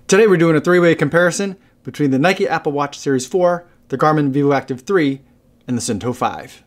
Today we're doing a three-way comparison between the Nike Apple Watch Series 4, the Garmin Vivoactive 3, and the Suunto 5.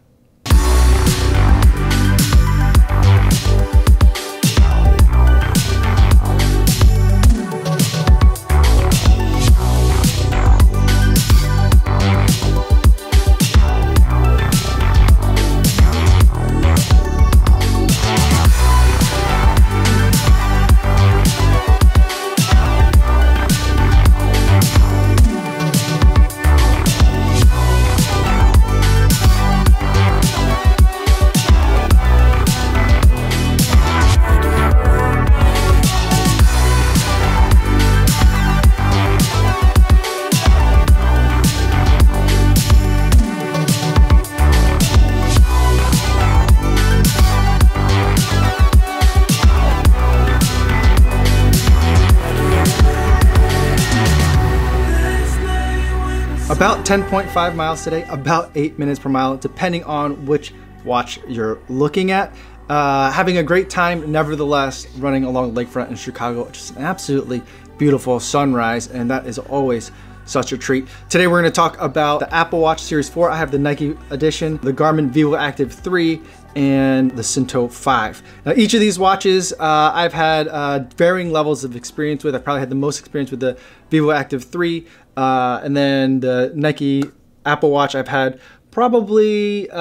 About 10.5 miles today, about 8 minutes per mile, depending on which watch you're looking at. Having a great time, nevertheless, running along the lakefront in Chicago. Just an absolutely beautiful sunrise, and that is always such a treat. Today we're going to talk about the Apple Watch Series 4. I have the Nike edition, the Garmin Vivoactive 3, and the Suunto 5. Now each of these watches I've had varying levels of experience with. I probably had the most experience with the Vivoactive 3, and then the Nike Apple Watch I've had probably like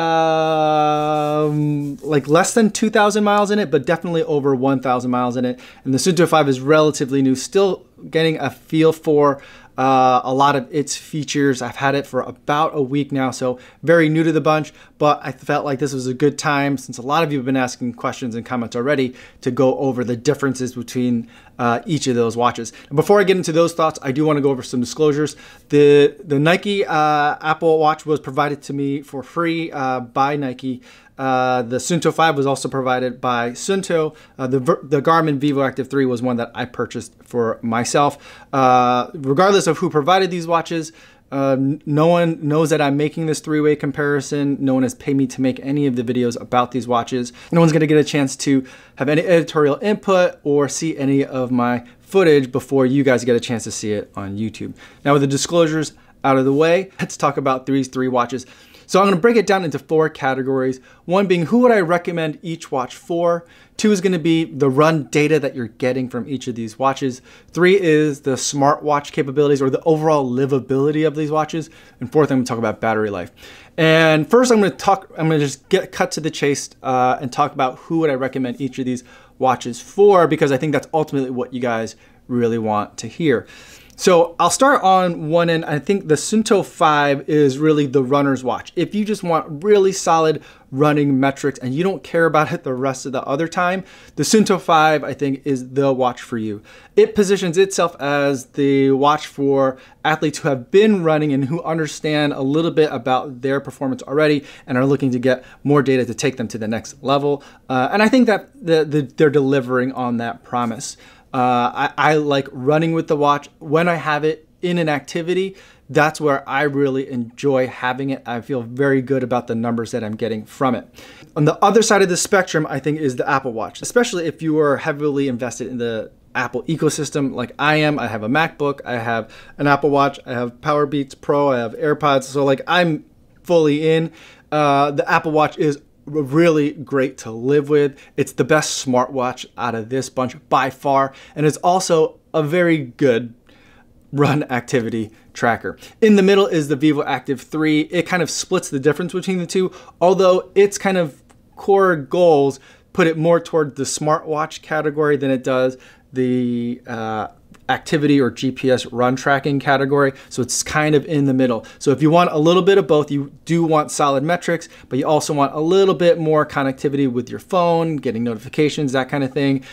less than 2,000 miles in it, but definitely over 1,000 miles in it. And the Suunto 5 is relatively new, still getting a feel for a lot of its features. I've had it for about a week now, so very new to the bunch, but I felt like this was a good time, since a lot of you have been asking questions and comments already, to go over the differences between each of those watches. And before I get into those thoughts, I do want to go over some disclosures. The Nike Apple Watch was provided to me for free by Nike. The Suunto 5 was also provided by Suunto. The Garmin Vivoactive 3 was one that I purchased for myself. Regardless of who provided these watches, no one knows that I'm making this three-way comparison. No one has paid me to make any of the videos about these watches. No one's gonna get a chance to have any editorial input or see any of my footage before you guys get a chance to see it on YouTube. Now with the disclosures out of the way, let's talk about these three watches. So I'm going to break it down into four categories. One being, who would I recommend each watch for? Two is going to be the run data that you're getting from each of these watches. Three is the smartwatch capabilities or the overall livability of these watches. And fourth, I'm going to talk about battery life. And first, I'm going to just cut to the chase and talk about who would I recommend each of these watches for, because I think that's ultimately what you guys really want to hear. So I'll start on one end. I think the Suunto 5 is really the runner's watch. If you just want really solid running metrics and you don't care about it the rest of the other time, the Suunto 5, I think, is the watch for you. It positions itself as the watch for athletes who have been running and who understand a little bit about their performance already and are looking to get more data to take them to the next level. And I think that they're delivering on that promise. I like running with the watch. When I have it in an activity, that's where I really enjoy having it. I feel very good about the numbers that I'm getting from it. On the other side of the spectrum, I think, is the Apple Watch, especially if you are heavily invested in the Apple ecosystem like I am. I have a MacBook, I have an Apple Watch, I have Powerbeats Pro, I have AirPods. So like I'm fully in. The Apple Watch is really great to live with. It's the best smartwatch out of this bunch by far, and it's also a very good run activity tracker. In the middle is the Vivoactive 3. It kind of splits the difference between the two, although its kind of core goals put it more toward the smartwatch category than it does the activity or GPS run tracking category. So it's kind of in the middle. So if you want a little bit of both, you do want solid metrics, but you also want a little bit more connectivity with your phone, getting notifications, that kind of thing,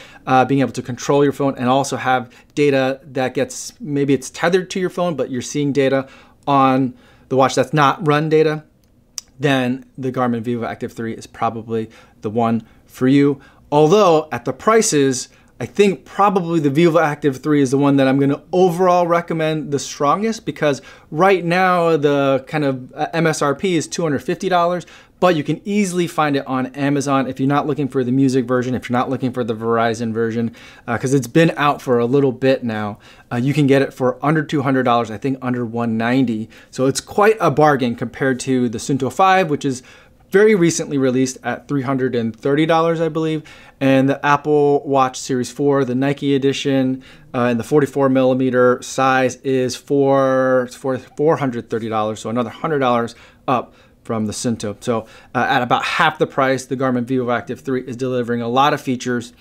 being able to control your phone and also have data that gets, maybe it's tethered to your phone, but you're seeing data on the watch that's not run data, then the Garmin Vivoactive 3 is probably the one for you. Although at the prices, I think probably the Vivoactive 3 is the one that I'm going to overall recommend the strongest, because right now the kind of MSRP is $250, but you can easily find it on Amazon if you're not looking for the music version, if you're not looking for the Verizon version, because it's been out for a little bit now. You can get it for under $200, I think under $190. So it's quite a bargain compared to the Suunto 5, which is very recently released at $330, I believe, and the Apple Watch Series 4, the Nike edition, and the 44 millimeter size is for $430, so another $100 up from the Suunto. So at about half the price, the Garmin Vivoactive 3 is delivering a lot of features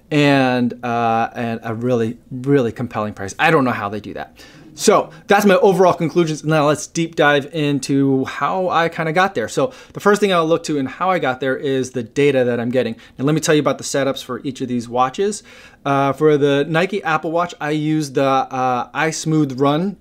and a really, really compelling price. I don't know how they do that. So that's my overall conclusions. Now let's deep dive into how I kind of got there. So the first thing I'll look to in how I got there is the data that I'm getting. And let me tell you about the setups for each of these watches. For the Nike Apple Watch, I use the iSmooth Run.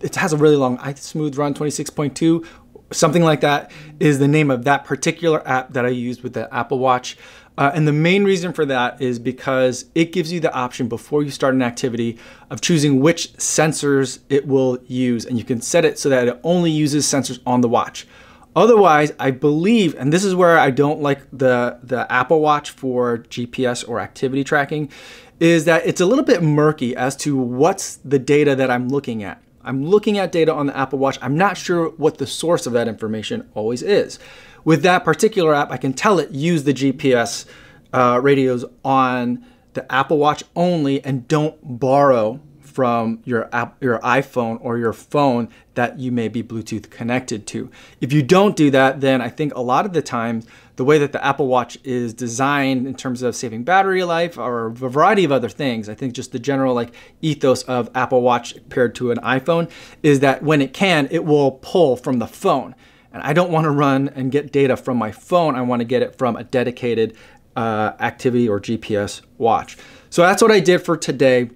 It has a really long iSmooth Run 26.2. Something like that is the name of that particular app that I used with the Apple Watch. And the main reason for that is because it gives you the option before you start an activity of choosing which sensors it will use. And you can set it so that it only uses sensors on the watch. Otherwise, I believe, and this is where I don't like the Apple Watch for GPS or activity tracking, is that it's a little bit murky as to what's the data that I'm looking at. I'm looking at data on the Apple Watch. I'm not sure what the source of that information always is. With that particular app, I can tell it use the GPS radios on the Apple Watch only and don't borrow from your iPhone or your phone that you may be Bluetooth connected to. If you don't do that, then I think a lot of the time, the way that the Apple Watch is designed in terms of saving battery life or a variety of other things, I think just the general like ethos of Apple Watch paired to an iPhone is that when it can, it will pull from the phone. And I don't want to run and get data from my phone. I want to get it from a dedicated activity or GPS watch. So that's what I did for today.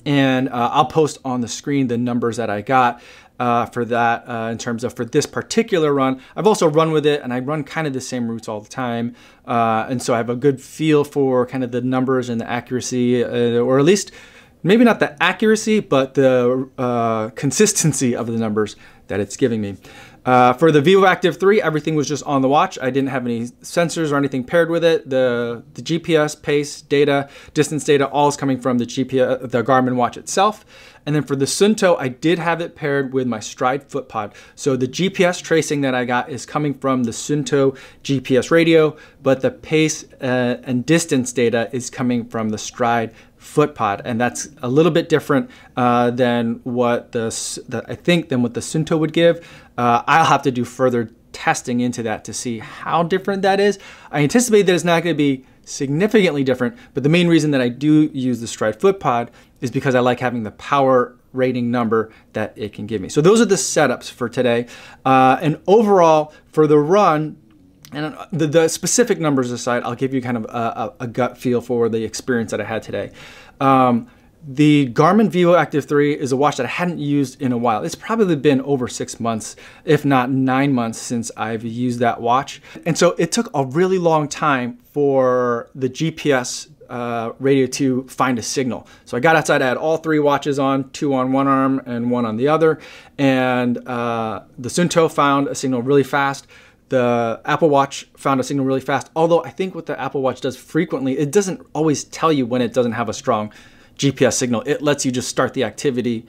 And I'll post on the screen the numbers that I got for that in terms of for this particular run. I've also run with it and I run kind of the same routes all the time. And so I have a good feel for kind of the numbers and the accuracy, or at least maybe not the accuracy, but the consistency of the numbers that it's giving me. For the Vivoactive 3, everything was just on the watch. I didn't have any sensors or anything paired with it. The GPS, pace, data, distance data, all is coming from the Garmin watch itself. And then for the Suunto, I did have it paired with my Stryd footpod. So the GPS tracing that I got is coming from the Suunto GPS radio, but the pace and distance data is coming from the Stryd footpod, and that's a little bit different than what the Suunto would give. I'll have to do further testing into that to see how different that is. I anticipate that it's not going to be significantly different, but the main reason that I do use the Stryd footpod is because I like having the power rating number that it can give me. So those are the setups for today. And overall, for the run, and the specific numbers aside, I'll give you kind of a gut feel for the experience that I had today. The Garmin Vivoactive 3 is a watch that I hadn't used in a while. It's probably been over 6 months, if not 9 months since I've used that watch. And so it took a really long time for the GPS radio to find a signal. So I got outside, I had all 3 watches on, 2 on one arm and 1 on the other. And the Suunto found a signal really fast. The Apple Watch found a signal really fast. Although I think what the Apple Watch does frequently, it doesn't always tell you when it doesn't have a strong GPS signal. It lets you just start the activity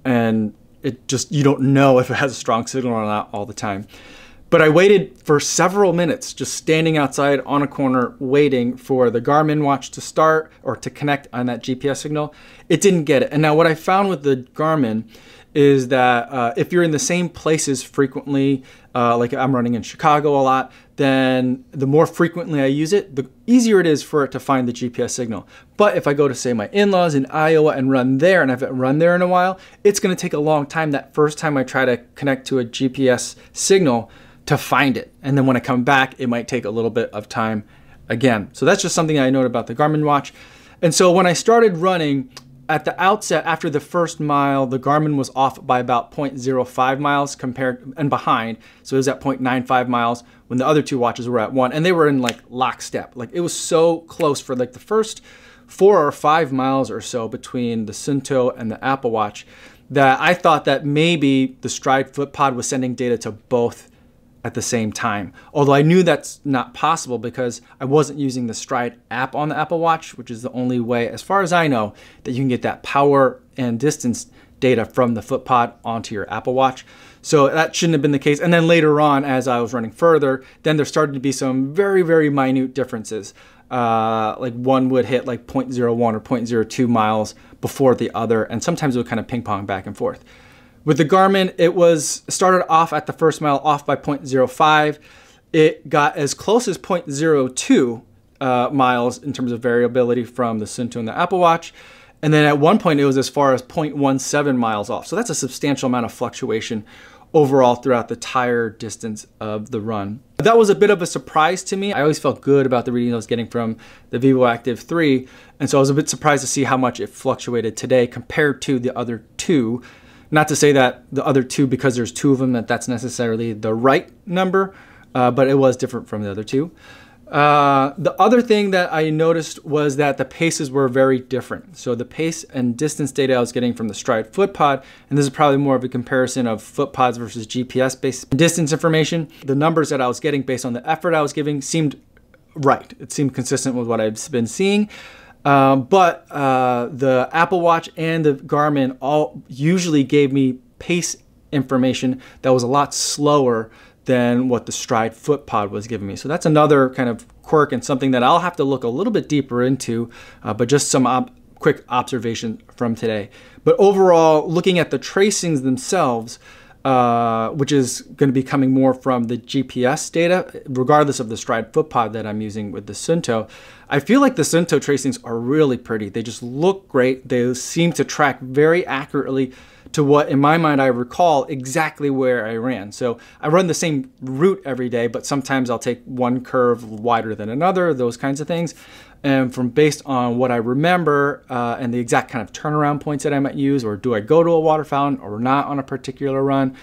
and you don't know if it has a strong signal or not all the time. But I waited for several minutes, just standing outside on a corner waiting for the Garmin watch to start or to connect on that GPS signal. It didn't get it. And now what I found with the Garmin is that if you're in the same places frequently, like I'm running in Chicago a lot, then the more frequently I use it, the easier it is for it to find the GPS signal. But if I go to, say, my in-laws in Iowa and run there, and I haven't run there in a while, it's going to take a long time that first time I try to connect to a GPS signal to find it. And then when I come back, it might take a little bit of time again. So that's just something I noted about the Garmin watch. And so when I started running, at the outset, after the first mile, the Garmin was off by about 0.05 miles compared and behind. So it was at 0.95 miles when the other 2 watches were at 1, and they were in like lockstep. Like it was so close for like the first 4 or 5 miles or so between the Suunto and the Apple Watch that I thought that maybe the Stryd footpod was sending data to both at the same time. Although I knew that's not possible because I wasn't using the Stryd app on the Apple Watch, which is the only way, as far as I know, that you can get that power and distance data from the footpod onto your Apple Watch. So that shouldn't have been the case. And then later on, as I was running further, then there started to be some very, very minute differences. Like one would hit like 0.01 or 0.02 miles before the other, and sometimes it would kind of ping pong back and forth. With the Garmin, it started off at the first mile off by 0.05. It got as close as 0.02 miles in terms of variability from the Suunto and the Apple Watch. And then at one point it was as far as 0.17 miles off. So that's a substantial amount of fluctuation overall throughout the entire distance of the run. That was a bit of a surprise to me. I always felt good about the reading I was getting from the Vivoactive 3. And so I was a bit surprised to see how much it fluctuated today compared to the other two. Not to say that the other two, because there's two of them, that's necessarily the right number, but it was different from the other two. The other thing that I noticed was that the paces were very different. So the pace and distance data I was getting from the Stryd footpod, and this is probably more of a comparison of footpods versus GPS-based distance information. The numbers that I was getting based on the effort I was giving seemed right. It seemed consistent with what I've been seeing. But the Apple Watch and the Garmin all usually gave me pace information that was a lot slower than what the Stryd footpod was giving me. So that's another kind of quirk and something that I'll have to look a little bit deeper into, but just some quick observation from today. But overall, looking at the tracings themselves, which is going to be coming more from the GPS data, regardless of the Stryd footpod that I'm using with the Suunto. I feel like the Suunto tracings are really pretty. They just look great. They seem to track very accurately to what, in my mind, I recall exactly where I ran. So I run the same route every day, but sometimes I'll take one curve wider than another, those kinds of things. And based on what I remember and the exact kind of turnaround points that I might use, or do I go to a water fountain or not on a particular run,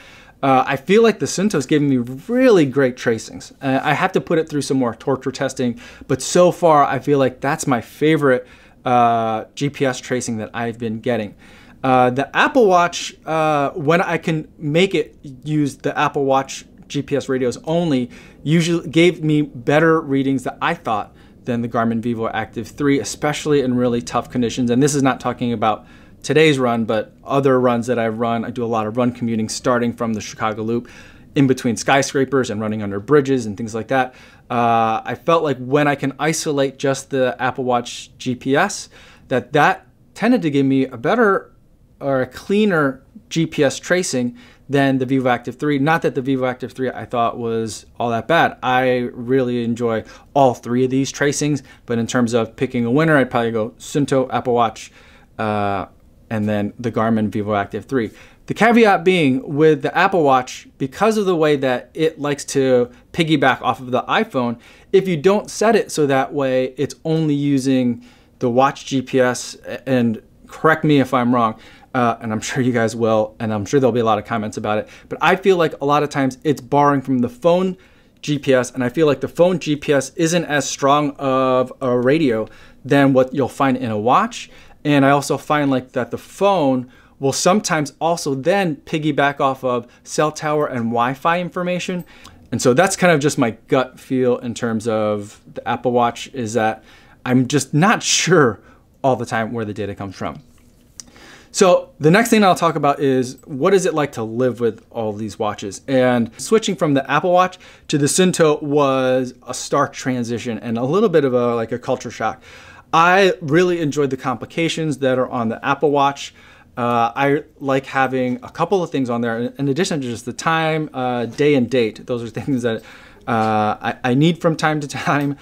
I feel like the Suunto is giving me really great tracings. I have to put it through some more torture testing, but so far I feel like that's my favorite GPS tracing that I've been getting. The Apple Watch, when I can make it use the Apple Watch GPS radios only, usually gave me better readings that I thought than the Garmin Vivoactive 3, especially in really tough conditions. And this is not talking about today's run, but other runs that I've run. I do a lot of run commuting starting from the Chicago Loop in between skyscrapers and running under bridges and things like that. I felt like when I can isolate just the Apple Watch GPS, that tended to give me a better or a cleaner GPS tracing than the Vivoactive 3. Not that the Vivoactive 3 I thought was all that bad. I really enjoy all three of these tracings, but in terms of picking a winner, I'd probably go Suunto, Apple Watch, and then the Garmin Vivoactive 3. The caveat being with the Apple Watch, because of the way that it likes to piggyback off of the iPhone, if you don't set it so that way it's only using the watch GPS, and correct me if I'm wrong, and I'm sure you guys will, and I'm sure there'll be a lot of comments about it, but I feel like a lot of times it's borrowing from the phone GPS, and I feel like the phone GPS isn't as strong of a radio than what you'll find in a watch. And I also find like that the phone will sometimes also then piggyback off of cell tower and Wi-Fi information. And so that's kind of just my gut feel in terms of the Apple Watch, is that I'm just not sure all the time where the data comes from. So the next thing I'll talk about is what is it like to live with all these watches? And switching from the Apple Watch to the Suunto was a stark transition and a little bit of a culture shock. I really enjoyed the complications that are on the Apple Watch. I like having a couple of things on there in addition to just the time, day and date. Those are things that I need from time to time.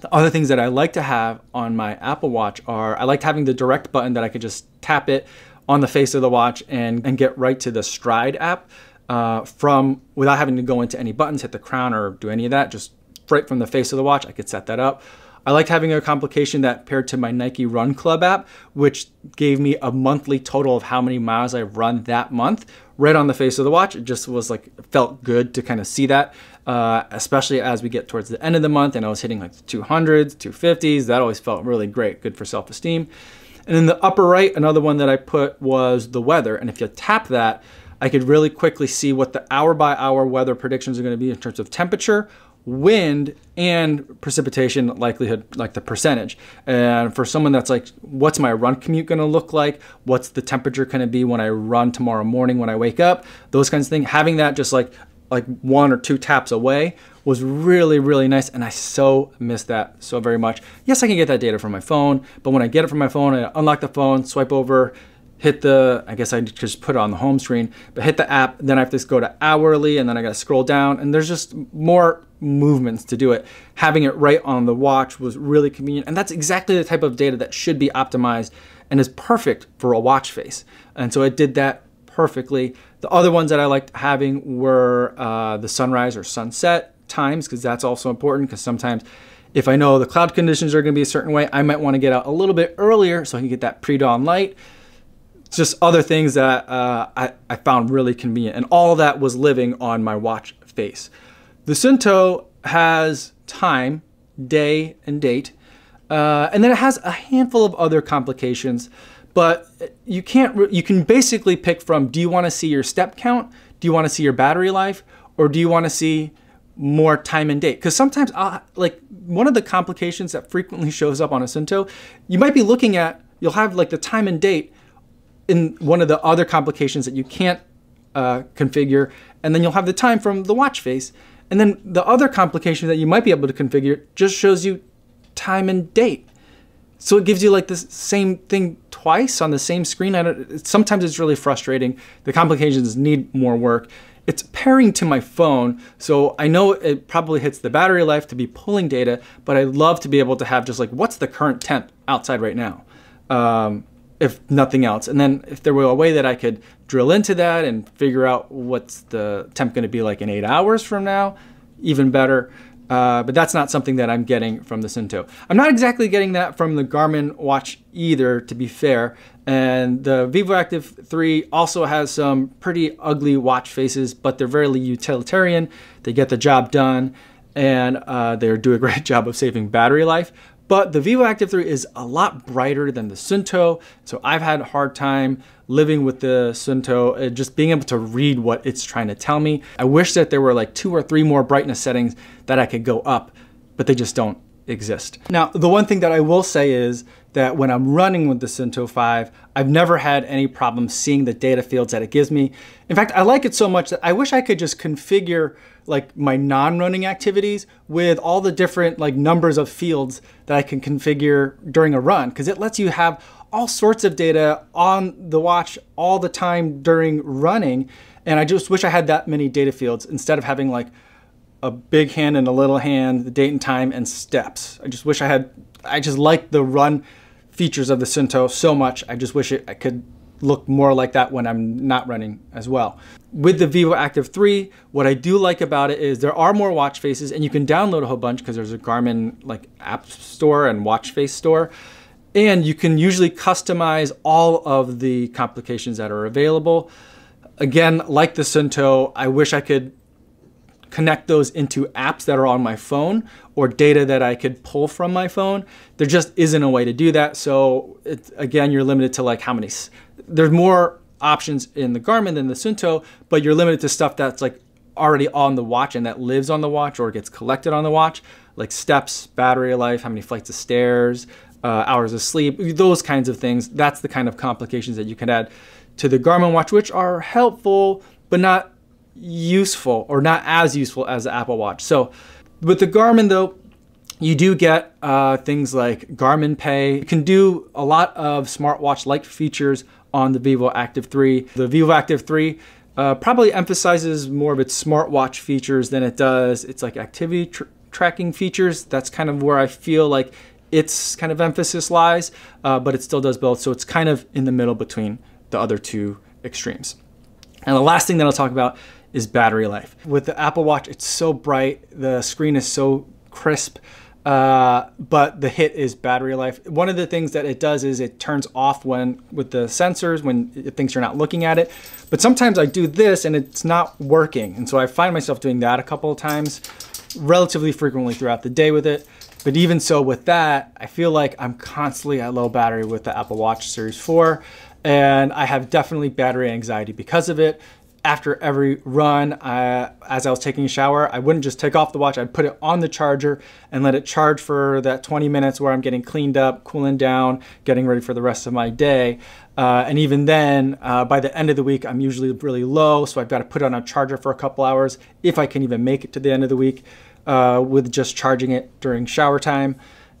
The other things that I like to have on my Apple Watch are, I liked having the direct button that I could just tap it on the face of the watch and get right to the Stryd app without having to go into any buttons, hit the crown or do any of that, just right from the face of the watch. I could set that up. I liked having a complication that paired to my Nike Run Club app, which gave me a monthly total of how many miles I've run that month right on the face of the watch. It just was like, felt good to kind of see that, especially as we get towards the end of the month and I was hitting like the 200s, 250s. That always felt really great, good for self-esteem. And in the upper right, another one that I put was the weather. And if you tap that, I could really quickly see what the hour by hour weather predictions are going to be in terms of temperature, wind, and precipitation likelihood, like the percentage. And for someone that's like, what's my run commute going to look like? What's the temperature going to be when I run tomorrow morning when I wake up? Those kinds of things. Having that just like 1 or 2 taps away was really, really nice. And I so miss that so very much. Yes, I can get that data from my phone, but when I get it from my phone, I unlock the phone, swipe over, hit the, I guess I just put it on the home screen, but hit the app, then I have to go to hourly, and then I got to scroll down, and there's just more movements to do it. Having it right on the watch was really convenient, and that's exactly the type of data that should be optimized and is perfect for a watch face. And so it did that perfectly. The other ones that I liked having were the sunrise or sunset times, because that's also important, because sometimes if I know the cloud conditions are going to be a certain way, I might want to get out a little bit earlier so I can get that pre-dawn light. Just other things that I found really convenient, and all of that was living on my watch face. The Suunto has time, day, and date, and then it has a handful of other complications, but you can basically pick from, do you want to see your step count, do you want to see your battery life, or do you want to see more time and date? Because sometimes, like one of the complications that frequently shows up on a Suunto, you might be looking at, you'll have like the time and date in one of the other complications that you can't configure, and then you'll have the time from the watch face, and then the other complication that you might be able to configure just shows you time and date. So it gives you like the same thing twice on the same screen. Sometimes it's really frustrating. The complications need more work. It's pairing to my phone, so I know it probably hits the battery life to be pulling data, but I'd love to be able to have just like, what's the current temp outside right now? If nothing else. And then if there were a way that I could drill into that and figure out what's the temp going to be like in 8 hours from now, even better. But that's not something that I'm getting from the Suunto. I'm not exactly getting that from the Garmin watch either, to be fair. And the Vivoactive 3 also has some pretty ugly watch faces, but they're very utilitarian. They get the job done, and they do a great job of saving battery life. But the Vivoactive 3 is a lot brighter than the Suunto, so I've had a hard time living with the Suunto and just being able to read what it's trying to tell me. I wish that there were like 2 or 3 more brightness settings that I could go up, but they just don't exist. Now, the one thing that I will say is that when I'm running with the Suunto 5, I've never had any problem seeing the data fields that it gives me. In fact, I like it so much that I wish I could just configure like my non-running activities with all the different like numbers of fields that I can configure during a run, because it lets you have all sorts of data on the watch all the time during running. And I just wish I had that many data fields instead of having like a big hand and a little hand, the date and time, and steps. I just wish I just like the run features of the Suunto so much. I just wish I could look more like that when I'm not running as well. With the Vivoactive 3, what I do like about it is there are more watch faces, and you can download a whole bunch because there's a Garmin like app store and watch face store. And you can usually customize all of the complications that are available. Again, like the Suunto, I wish I could connect those into apps that are on my phone or data that I could pull from my phone. There just isn't a way to do that. So again, you're limited to like how many, there's more options in the Garmin than the Suunto, but you're limited to stuff that's like already on the watch and that lives on the watch or gets collected on the watch, like steps, battery life, how many flights of stairs, hours of sleep, those kinds of things. That's the kind of complications that you can add to the Garmin watch, which are helpful, but not useful or not as useful as the Apple Watch. So with the Garmin though, you do get things like Garmin Pay. You can do a lot of smartwatch-like features on the Vivoactive 3. The Vivoactive 3 probably emphasizes more of its smartwatch features than it does its like activity tracking features. That's kind of where I feel like its kind of emphasis lies, but it still does both. So it's kind of in the middle between the other two extremes. And the last thing that I'll talk about is battery life. With the Apple Watch, it's so bright, the screen is so crisp, but the hit is battery life. One of the things that it does is it turns off with the sensors when it thinks you're not looking at it. But sometimes I do this and it's not working. And so I find myself doing that a couple of times relatively frequently throughout the day with it. But even so with that, I feel like I'm constantly at low battery with the Apple Watch Series 4. And I have definitely battery anxiety because of it. after every run, as I was taking a shower, I wouldn't just take off the watch. I'd put it on the charger and let it charge for that 20 minutes where I'm getting cleaned up, cooling down, getting ready for the rest of my day. And even then, by the end of the week, I'm usually really low, so I've got to put it on a charger for a couple hours if I can even make it to the end of the week with just charging it during shower time.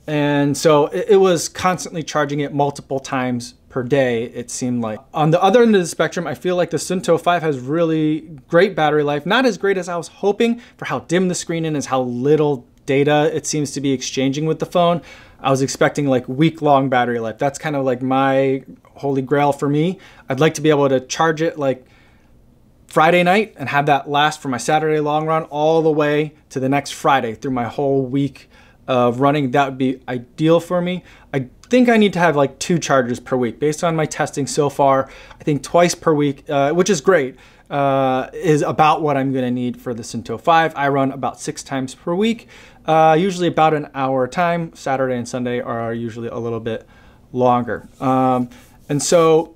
And so it was constantly charging it multiple times per day, it seemed like. On the other end of the spectrum, I feel like the Suunto 5 has really great battery life. Not as great as I was hoping for how dim the screen is, how little data it seems to be exchanging with the phone. I was expecting like week-long battery life. That's kind of like my holy grail for me. I'd like to be able to charge it like Friday night and have that last for my Saturday long run all the way to the next Friday through my whole week of running. That would be ideal for me. I think I need to have like 2 chargers per week. Based on my testing so far, I think twice per week, which is great, is about what I'm gonna need for the Suunto 5. I run about 6 times per week, usually about an hour a time. Saturday and Sunday are usually a little bit longer. And so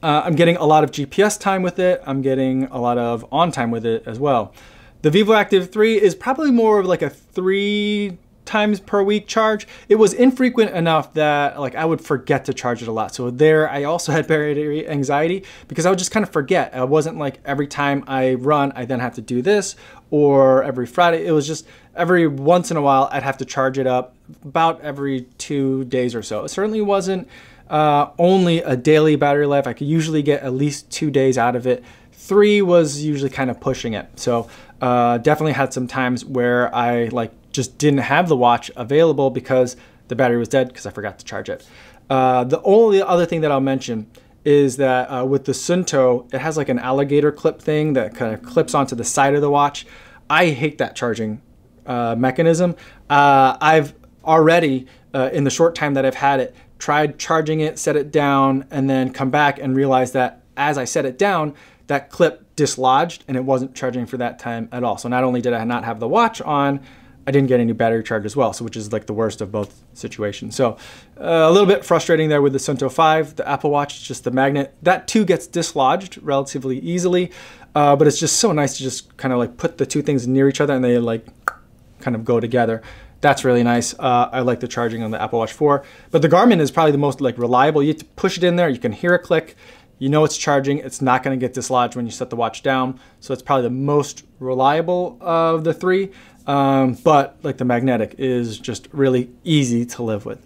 I'm getting a lot of GPS time with it. I'm getting a lot of on time with it as well. The Vivoactive 3 is probably more of like a 3 times per week charge. It was infrequent enough that like I would forget to charge it a lot. So there I also had battery anxiety because I would just kind of forget. It wasn't like every time I run I then have to do this, or every Friday. It was just every once in a while I'd have to charge it up about every 2 days or so. It certainly wasn't only a daily battery life. I could usually get at least 2 days out of it. 3 was usually kind of pushing it. So definitely had some times where I like just didn't have the watch available because the battery was dead because I forgot to charge it. The only other thing that I'll mention is that with the Suunto, it has like an alligator clip thing that kind of clips onto the side of the watch. I hate that charging mechanism. I've already, in the short time that I've had it, tried charging it, set it down, and then come back and realized that as I set it down, that clip dislodged and it wasn't charging for that time at all. So not only did I not have the watch on, I didn't get any battery charge as well, so which is like the worst of both situations. So a little bit frustrating there with the Suunto 5. The Apple Watch, just the magnet, that too gets dislodged relatively easily, but it's just so nice to just kind of like put the 2 things near each other and they like kind of go together. That's really nice. I like the charging on the Apple Watch 4, but the Garmin is probably the most like reliable. You have to push it in there, you can hear a click, you know it's charging, it's not gonna get dislodged when you set the watch down. So it's probably the most reliable of the 3. But like the magnetic is just really easy to live with.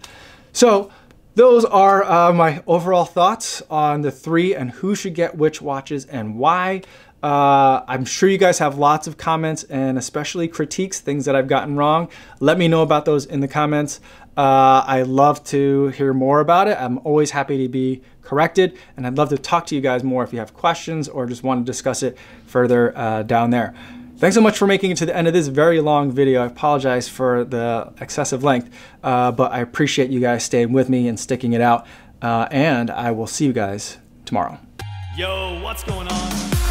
So those are my overall thoughts on the 3 and who should get which watches and why. I'm sure you guys have lots of comments and especially critiques, things that I've gotten wrong. Let me know about those in the comments. I love to hear more about it. I'm always happy to be corrected, and I'd love to talk to you guys more if you have questions or just want to discuss it further down there. Thanks so much for making it to the end of this very long video. I apologize for the excessive length, but I appreciate you guys staying with me and sticking it out, and I will see you guys tomorrow. Yo, what's going on?